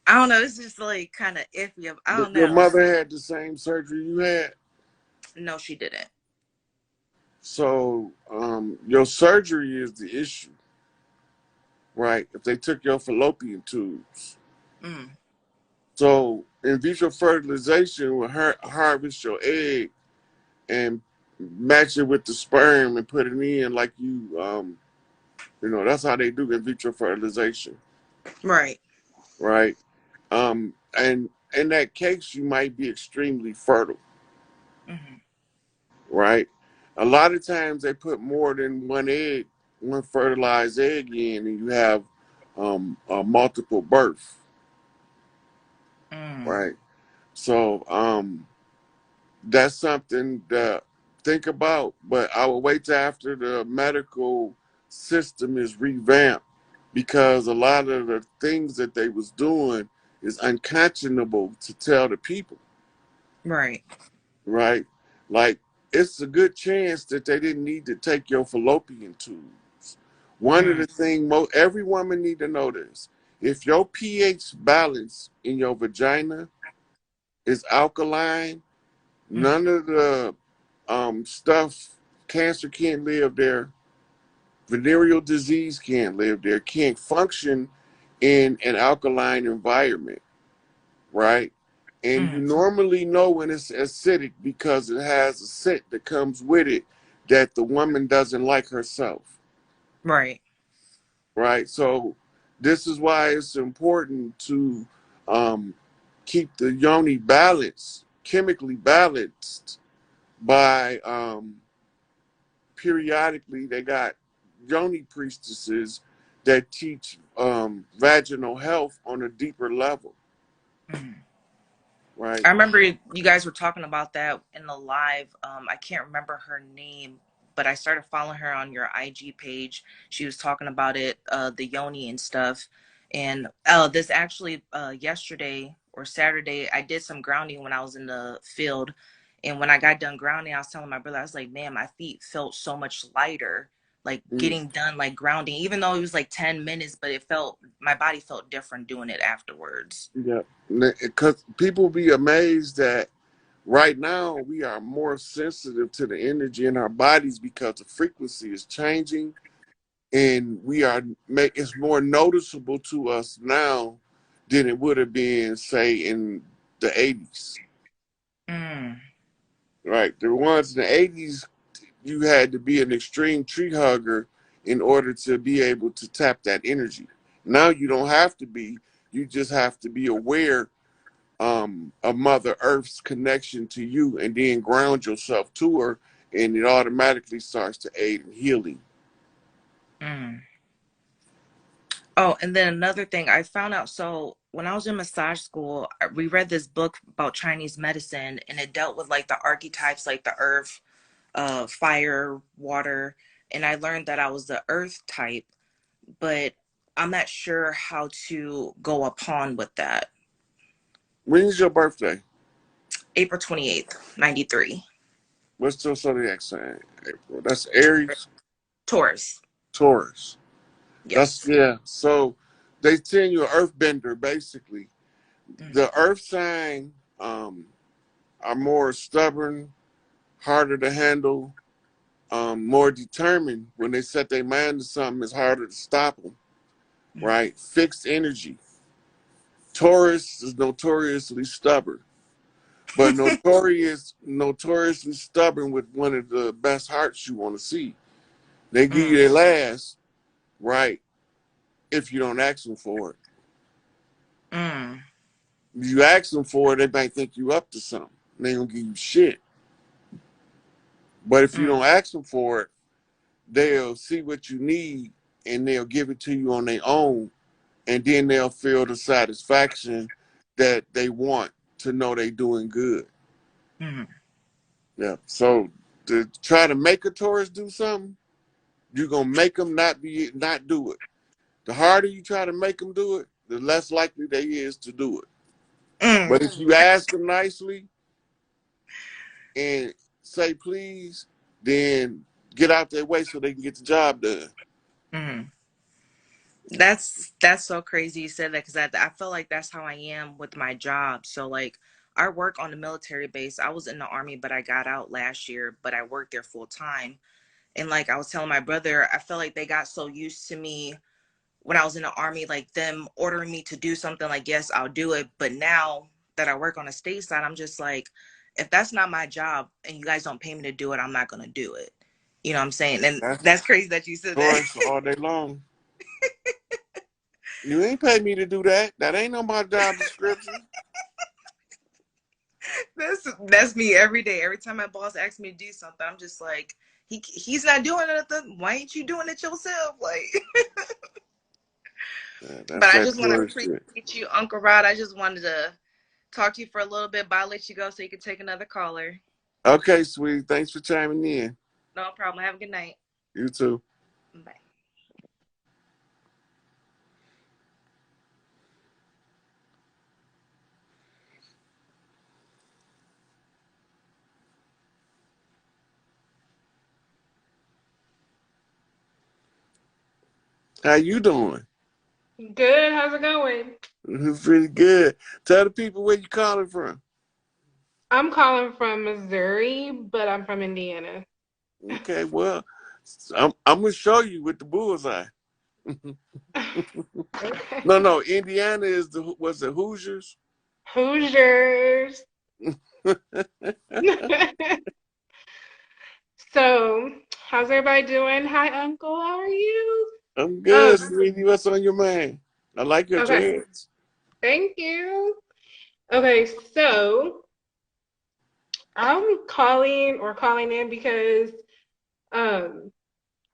D: I don't know. It's just like kind of iffy. I don't
A: Your
D: know.
A: mother had the same surgery you had.
D: No, she didn't.
A: So your surgery is the issue, right? If they took your fallopian tubes.
D: Mm,
A: So in vitro fertilization will harvest your egg and match it with the sperm and put it in like that's how they do in vitro fertilization,
D: right.
A: right? And in that case, you might be extremely fertile,
D: Mm-hmm.
A: right? A lot of times they put more than one fertilized egg in, and you have a multiple birth,
D: Mm,
A: right? So that's something that think about, but I will wait till after the medical system is revamped, because a lot of the things that they was doing is unconscionable to tell the people,
D: Right.
A: right? Like, it's a good chance that they didn't need to take your fallopian tubes. One of
D: Mm,
A: the things every woman need to know this: if your pH balance in your vagina is alkaline,
D: mm,
A: none of the stuff, cancer can't live there, venereal disease can't live there, can't function in an alkaline environment, right? And you
D: mm,
A: normally know when it's acidic because it has a scent that comes with it that the woman doesn't like herself,
D: right.
A: right? So this is why it's important to um, keep the yoni balanced, chemically balanced by periodically they got yoni priestesses that teach vaginal health on a deeper level,
D: Mm.
A: right?
D: I remember you guys were talking about that in the live. I can't remember her name, but I started following her on your IG page. She was talking about it, the yoni and stuff. And this actually, yesterday or Saturday, I did some grounding when I was in the field. And when I got done grounding, I was telling my brother, I was like, man, my feet felt so much lighter, like
A: Mm,
D: getting done, like grounding, even though it was like 10 minutes, but my body felt different doing it afterwards.
A: yeah, because people be amazed that right now we are more sensitive to the energy in our bodies because the frequency is changing, and we are it's more noticeable to us now than it would have been, say, in the 80s,
D: Mm,
A: right? The ones in the 80s, you had to be an extreme tree hugger in order to be able to tap that energy. Now you don't have to be. You just have to be aware of Mother Earth's connection to you, and then ground yourself to her, and it automatically starts to aid in healing.
D: mm. Oh, and then another thing I found out. So when I was in massage school, we read this book about Chinese medicine, and it dealt with like the archetypes, like the earth, fire, water, and I learned that I was the earth type, but I'm not sure how to go upon with that.
A: When's your birthday?
D: April 28th, 93.
A: What's your zodiac sign? April. That's Aries,
D: Taurus.
A: Taurus. That's,
D: Yes.
A: yeah. So they send you an earthbender, basically.
D: Mm,
A: The earth sign are more stubborn, harder to handle, more determined. When they set their mind to something, it's harder to stop them,
D: mm,
A: right? Fixed energy. Taurus is notoriously stubborn, but notoriously stubborn with one of the best hearts you want to see. They give you
D: mm,
A: their last, right? If you don't ask them for it,
D: mm,
A: if you ask them for it, they might think you up to something. They gonna give you shit. But if you
D: mm,
A: don't ask them for it, they'll see what you need and they'll give it to you on their own, and then they'll feel the satisfaction that they want to know they doing good.
D: mm,
A: Yeah. So to try to make a tourist do something, you're gonna make them not do it. The harder you try to make them do it, the less likely they is to do it.
D: mm,
A: But if you ask them nicely and say please, then get out their way so they can get the job done.
D: mm. That's so crazy you said that because I feel like that's how I am with my job. So like I work on the military base. I was in the army, but I got out last year, but I worked there full time. And like I was telling my brother, I feel like they got so used to me when I was in the army, like them ordering me to do something like, yes, I'll do it. But now that I work on the state side, I'm just like, if that's not my job and you guys don't pay me to do it, I'm not gonna do it. You know what I'm saying? And
A: That's
D: that's crazy that you said that.
A: tourists all day long. You ain't pay me to do that. That ain't on my job description.
D: That's me every day. Every time my boss asks me to do something, I'm just like, he's not doing nothing. Why ain't you doing it yourself? Like,
A: Yeah,
D: but
A: that's
D: I
A: that
D: just want to
A: tourist shit.
D: appreciate you, Uncle Rod. I just wanted to talk to you for a little bit, but I'll let you go so you can take another caller.
A: Okay, sweetie. Thanks for chiming in.
D: No problem. Have a good night.
A: You too.
D: Bye.
A: How you doing?
E: Good. How's it going?
A: Pretty good. Tell the people where you calling from.
E: I'm calling from Missouri, but I'm from Indiana.
A: Okay, well, I'm gonna show you with the bullseye.
E: Okay.
A: No, Indiana is was the Hoosiers.
E: Hoosiers. So, how's everybody doing? Hi, Uncle. How are you?
A: I'm
E: Um,
A: good, sweetie. What's on your mind? I like your
E: okay.
A: dreads.
E: Thank you. Okay, so I'm calling in because um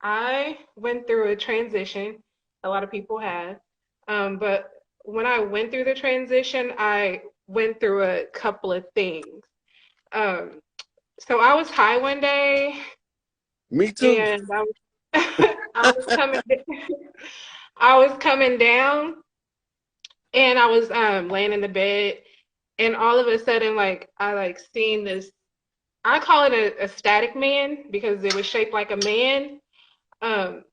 E: I went through a transition. A lot of people have. But when I went through the transition, I went through a couple of things. Um, so I was high one day
A: Me too.
E: and I was I was coming I was coming down and I was laying in the bed and all of a sudden like I like seen this I call it a static man because it was shaped like a man.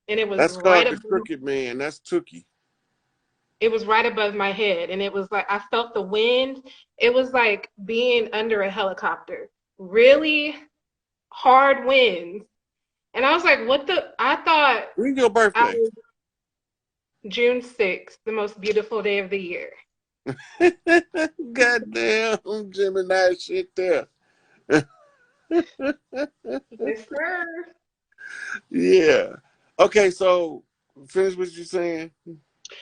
E: And it was
A: That's called the Crooked Man. That's Tookie.
E: it was right above my head and it was like I felt the wind. It was like being under a helicopter. Really hard winds. And I was like, what the I thought
A: When's your
E: I
A: birthday?
E: was June 6th, the most beautiful day of the year.
A: Goddamn Gemini shit there.
E: Yes, sir.
A: Yeah. Okay, so finish what you're saying.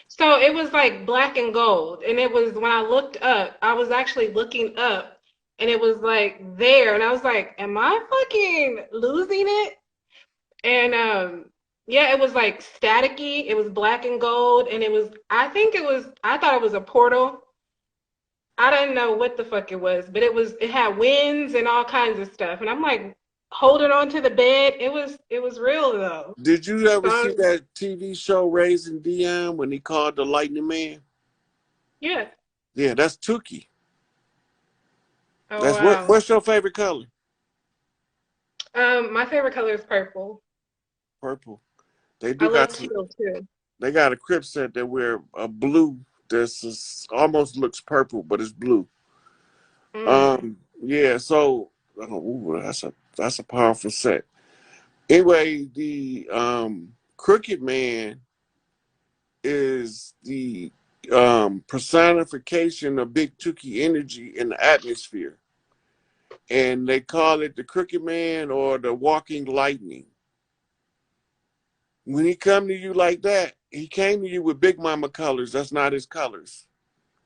E: So it was like black and gold. And it was when I looked up, I was actually looking up and it was like there. And I was like, am I fucking losing it? And yeah, it was like staticky. It was black and gold, and I thought it was a portal. I didn't know what the fuck it was, but it had winds and all kinds of stuff. And I'm like holding on to the bed. It was real though.
A: Did you ever
E: So
A: see that TV show Raising Dion when he called the Lightning Man?
E: yeah.
A: Yeah, that's Tookie.
E: Oh
A: That's
E: wow.
A: what's your favorite color?
E: My favorite color is purple.
A: Purple. They
E: I
A: do got
E: love
A: some,
E: teal too.
A: they got a Crip set that wear a blue almost looks purple, but it's blue.
E: Mm.
A: Yeah, so ooh, that's a powerful set. Anyway, the Crooked Man is the personification of Big Tookie energy in the atmosphere. And they call it the Crooked Man or the Walking Lightning. When he come to you like that, he came to you with Big Mama colors. That's not his colors.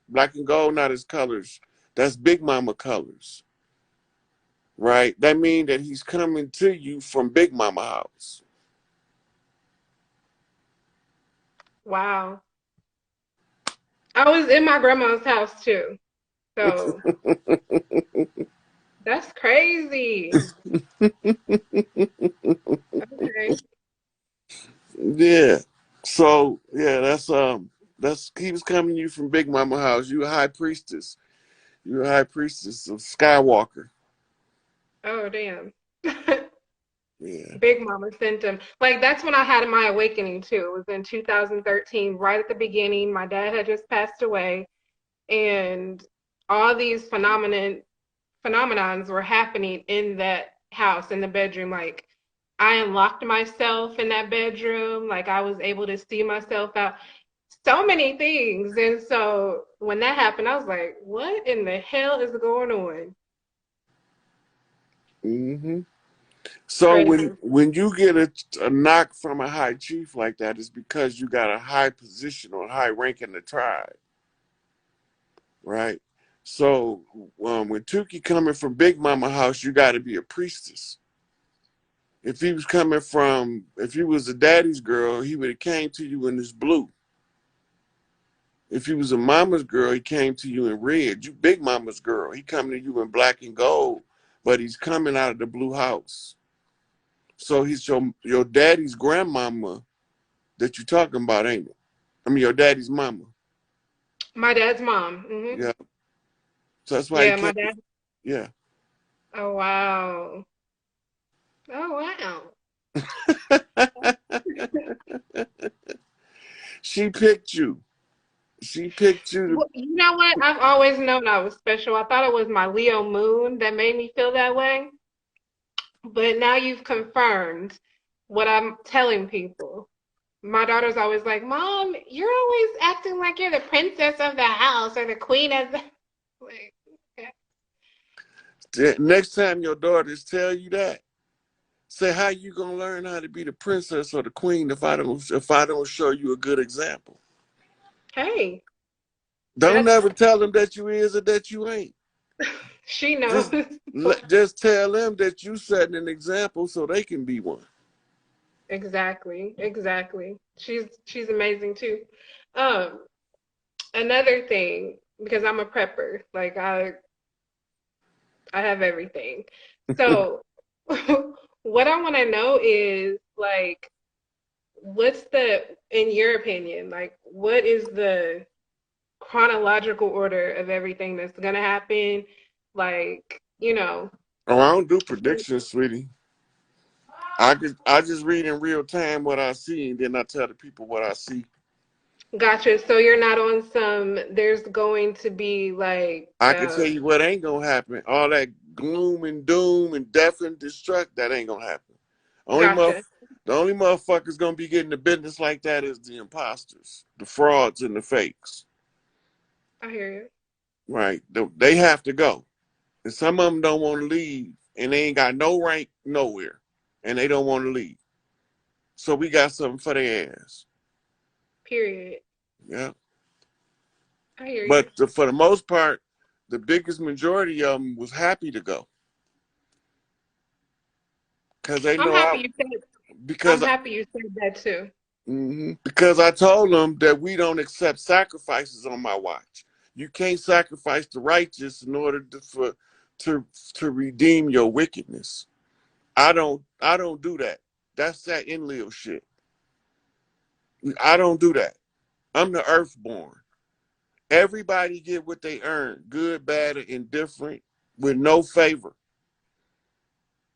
A: Black and gold, not his colors. That's Big Mama colors. Right? That means that he's coming to you from Big Mama house.
E: Wow. I was in my grandma's house too. So that's crazy. Okay.
A: Yeah. So yeah, that's he was coming to you from Big Mama house. You a high priestess. You're a high priestess of Skywalker.
E: Oh damn.
A: Yeah.
E: Big Mama sent him. Like that's when I had my awakening too. It was in 2013, right at the beginning. My dad had just passed away, and all these phenomenons were happening in that house, in the bedroom. Like I unlocked myself in that bedroom. Like I was able to see myself out. So many things. And so when that happened, I was like, what in the hell is going on?
A: hmm So
E: Crazy.
A: when you get a knock from a high chief like that, it's because you got a high position or high rank in the tribe, right? So when Tukey coming from Big Mama house, you got to be a priestess. If he was a daddy's girl, he would have came to you in this blue. If he was a mama's girl, he came to you in red. You Big Mama's girl, he coming to you in black and gold but he's coming out of the blue house. So he's your daddy's grandmama that you talking about, ain't it? I mean, your daddy's mama.
E: My dad's mom. Hmm.
A: Yeah. So that's why he
E: Yeah, my
A: can't.
E: dad.
A: Yeah.
E: Oh wow. Oh wow.
A: She picked you. She picked you to.
E: Well, you know what? I've always known I was special. I thought it was my Leo moon that made me feel that way. But now you've confirmed what I'm telling people. My daughter's always like, Mom, you're always acting like you're the princess of the house or the queen of the like, okay.
A: Next time your daughters tell you that, say how you gonna learn how to be the princess or the queen if I don't show you a good example.
E: Hey,
A: Don't
E: that's
A: ever tell them that you is or that you ain't.
E: she knows.
A: Just just tell them that you setting an example so they can be one.
E: Exactly, exactly. She's amazing too. Um, Another thing, because I'm a prepper, like I have everything. So what I want to know is like what's in your opinion, like what is the chronological order of everything that's gonna happen? Like,
A: Oh, I don't do predictions, sweetie. I just read in real time what I see and then I tell the people what I see.
E: gotcha. So you're not on there's going to be like
A: I can tell you what ain't gonna happen. All that gloom and doom and death and destruct, that ain't gonna happen.
E: gotcha.
A: The only motherfuckers gonna be getting the business like that is the imposters, the frauds and the fakes.
E: I hear you.
A: Right. They have to go. And some of them don't want to leave and they ain't got no rank nowhere. And they don't want to leave. So we got something for their ass.
E: Period.
A: Yeah.
E: I hear you.
A: But for the most part, the biggest majority of them was happy to go. Because they
E: I'm
A: know
E: happy you said I'm
A: because
E: happy you said that too.
A: because I told them that we don't accept sacrifices on my watch. You can't sacrifice the righteous in order to redeem your wickedness. I don't do that. That's that Enlil shit. I don't do that. I'm the earthborn. Everybody get what they earn, good, bad, or indifferent, with no favor.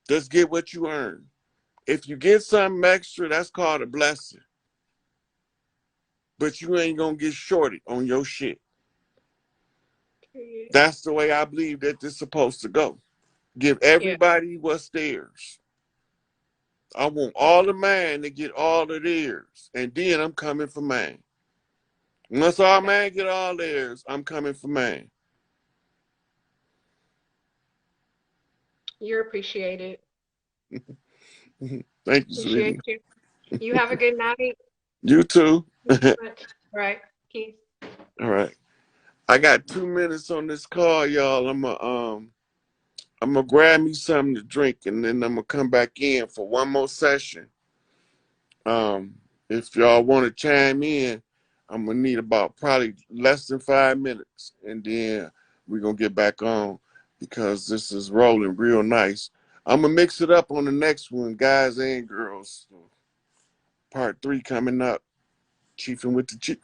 A: Just get what you earn. If you get something extra, that's called a blessing. But you ain't gonna get shorted on your shit.
E: Period.
A: That's the way I believe that this is supposed to go. Give
E: Yeah.
A: everybody what's theirs. I want all of mine to get all of theirs. And then I'm coming for mine. Once all mine get all theirs, I'm coming for mine.
E: You're appreciated.
A: Thank you,
E: Appreciate
A: sweetie.
E: you. You have a good night.
A: You too.
E: Thank you so much. All right. Peace.
A: All right. I got 2 minutes on this call, y'all. I'm gonna grab me something to drink and then I'm gonna come back in for one more session. If y'all want to chime in, I'm gonna need about probably less than 5 minutes, and then we're gonna get back on because this is rolling real nice. I'm gonna mix it up on the next one, guys and girls. Part 3 coming up. Chiefing with the Chief.